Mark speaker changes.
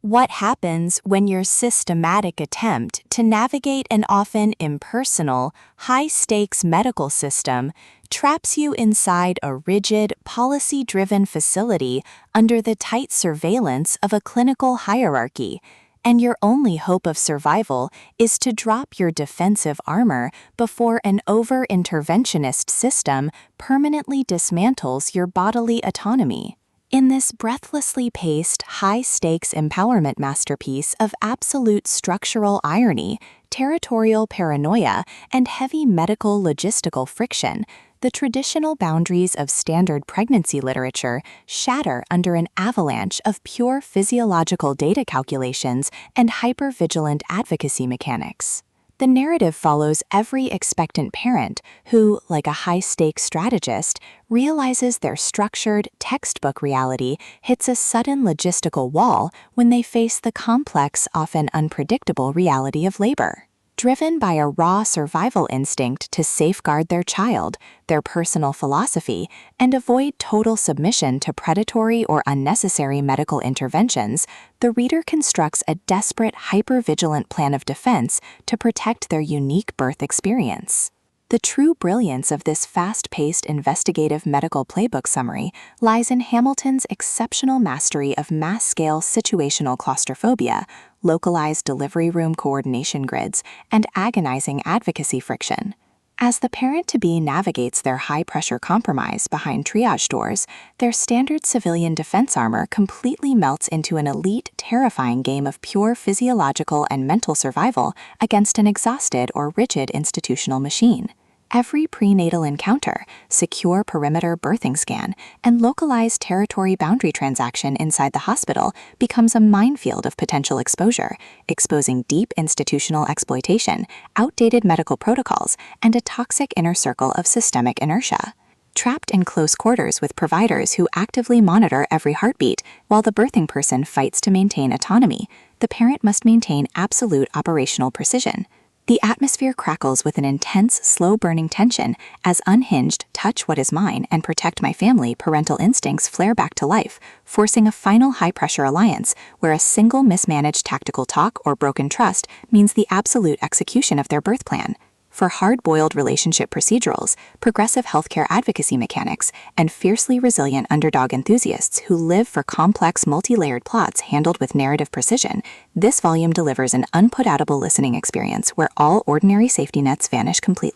Speaker 1: What happens when your systematic attempt to navigate an often impersonal, high-stakes medical system traps you inside a rigid, policy-driven facility under the tight surveillance of a clinical hierarchy, and your only hope of survival is to drop your defensive armor before an over-interventionist system permanently dismantles your bodily autonomy? In this breathlessly paced, high-stakes empowerment masterpiece of absolute structural irony, territorial paranoia, and heavy medical logistical friction, the traditional boundaries of standard pregnancy literature shatter under an avalanche of pure physiological data calculations and hypervigilant advocacy mechanics. The narrative follows every expectant parent who, like a high-stakes strategist, realizes their structured, textbook reality hits a sudden logistical wall when they face the complex, often unpredictable reality of labor. Driven by a raw survival instinct to safeguard their child, their personal philosophy, and avoid total submission to predatory or unnecessary medical interventions, the reader constructs a desperate, hypervigilant plan of defense to protect their unique birth experience. The true brilliance of this fast-paced investigative medical playbook summary lies in Hamilton's exceptional mastery of mass-scale situational claustrophobia, localized delivery room coordination grids, and agonizing advocacy friction. As the parent-to-be navigates their high-pressure compromise behind triage doors, their standard civilian defense armor completely melts into an elite, terrifying game of pure physiological and mental survival against an exhausted or rigid institutional machine. Every prenatal encounter, secure perimeter birthing scan, and localized territory boundary transaction inside the hospital becomes a minefield of potential exposure, exposing deep institutional exploitation, outdated medical protocols, and a toxic inner circle of systemic inertia. Trapped in close quarters with providers who actively monitor every heartbeat while the birthing person fights to maintain autonomy, the parent must maintain absolute operational precision. The atmosphere crackles with an intense, slow-burning tension as unhinged touch what is mine and protect my family parental instincts flare back to life, forcing a final high-pressure alliance where a single mismanaged tactical talk or broken trust means the absolute execution of their birth plan. For hard-boiled relationship procedurals, progressive healthcare advocacy mechanics, and fiercely resilient underdog enthusiasts who live for complex multi-layered plots handled with narrative precision, this volume delivers an unput-outable listening experience where all ordinary safety nets vanish completely.